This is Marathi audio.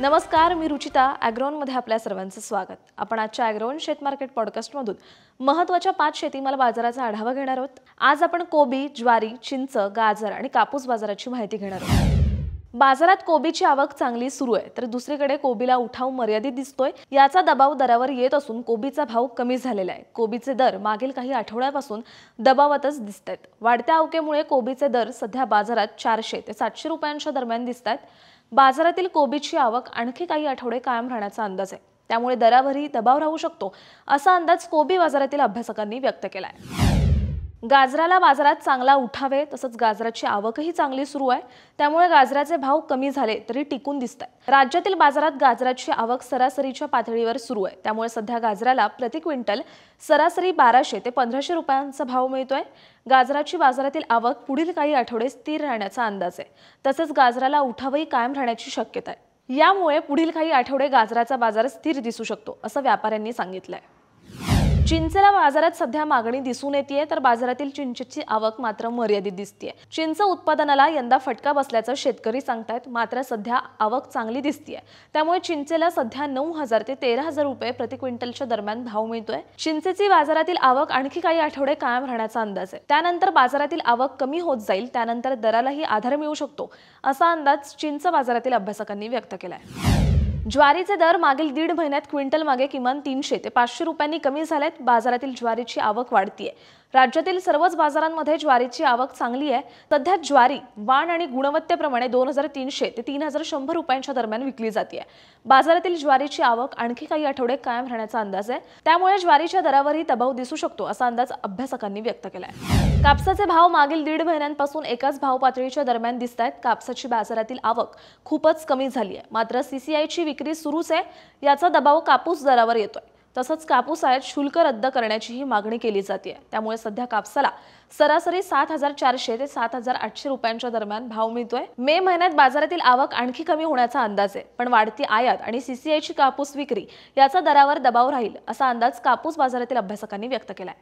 नमस्कार, मी रुचिता ॲग्रोनमध्ये आपल्या सर्वांचं स्वागत। आपण आजच्या ॲग्रोन शेत मार्केट पॉडकास्टमधून महत्त्वाच्या 5 शेतीमाल बाजाराचा आढावा घेणार आहोत। आज आपण कोबी, ज्वारी, चिंच, गाजर आणि कापूस बाजाराची माहिती घेणार आहोत। बाजारात कोबीची आवक चांगली सुरू आहे, तर दुसरीकडे कोबीला उठाव मर्यादित दिसतोय। याचा दबाव दरावर येत असून कोबीचा भाव कमी झालेला आहे। कोबीचे दर मागील काही आठवड्यापासून दबावातच दिसतात। वाढत्या आवकेमुळे कोबीचे दर सध्या बाजारात 400 ते 700 रुपयांच्या दरम्यान दिसतात। बाजारातील कोबीची आवक आणखी काही आठवडे कायम राहण्याचा अंदाज आहे, त्यामुळे दरावरही दबाव राहू शकतो असा अंदाज कोबी बाजारातील अभ्यासकांनी व्यक्त केला आहे। गाजराला बाजारात चांगला उठाव आहे, तसंच गाजराची आवकही चांगली सुरू आहे, त्यामुळे गाजराचे भाव कमी झाले तरी टिकून दिसतात। राज्यातील बाजारात गाजराची आवक सरासरीच्या पातळीवर सुरू आहे, त्यामुळे सध्या गाजराला प्रति क्विंटल सरासरी 1200 ते 1500 रुपयांचा भाव मिळतोय। गाजराची बाजारातील आवक पुढील काही आठवडे स्थिर राहण्याचा अंदाज आहे, तसंच गाजराला उठावही कायम राहण्याची शक्यता आहे। यामुळे पुढील काही आठवडे गाजराचा बाजार स्थिर दिसू शकतो असं व्यापाऱ्यांनी सांगितलंय। चिंचेला बाजारात सध्या मागणी दिसून येतेय, तर बाजारातील चिंचेची आवक मात्र मर्यादित दिसतेय। चिंच उत्पादनाला यंदा फटका बसल्याचं शेतकरी सांगतायत, मात्र सध्या आवक चांगली दिसतेय, त्यामुळे चिंचेला सध्या 9000 ते 13000 रुपये प्रति क्विंटलच्या दरम्यान भाव मिळतोय। चिंचेची बाजारातील आवक आणखी काही आठवडे कायम राहण्याचा अंदाज आहे, त्यानंतर बाजारातील आवक कमी होत जाईल, त्यानंतर दरालाही आधार मिळू शकतो असा अंदाज चिंच बाजारातील अभ्यासकांनी व्यक्त केलाय। ज्वारीचे दर मागील 1.5 महिन्यात क्विंटल मागे किमान 300 ते 500 रुपयांनी कमी झालेत। बाजारातील ज्वारीची आवक वाढतीये। राज्यातील सर्वच बाजारांमध्ये ज्वारीची आवक चांगली आहे। सध्या ज्वारी वाण आणि गुणवत्तेप्रमाणे 2300 ते 3100 रुपयांच्या दरम्यान विकली जाते। बाजारातील ज्वारीची आवक आणखी काही आठवडे कायम राहण्याचा अंदाज आहे, त्यामुळे ज्वारीच्या दरावरही दबाव दिसू शकतो असा अंदाज अभ्यासकांनी व्यक्त केलाय। कापसाचे भाव मागील 1.5 महिन्यांपासून एकाच भाव पातळीच्या दरम्यान दिसतायत। कापसाची बाजारातील आवक खूपच कमी झाली आहे, मात्र सीसीआयची विक्री सुरूच आहे, याचा दबाव कापूस दरावर येतोय। तसंच कापूस आयात शुल्क रद्द करण्याचीही मागणी केली जाते, त्यामुळे सध्या कापसाला सरासरी 7400 ते 7800 रुपयांच्या दरम्यान भाव मिळतोय। मे महिन्यात बाजारातील आवक आणखी कमी होण्याचा अंदाज आहे, पण वाढती आयात आणि सीसीआयची कापूस विक्री याचा दरावर दबाव राहील असा अंदाज कापूस बाजारातील अभ्यासकांनी व्यक्त केलाय।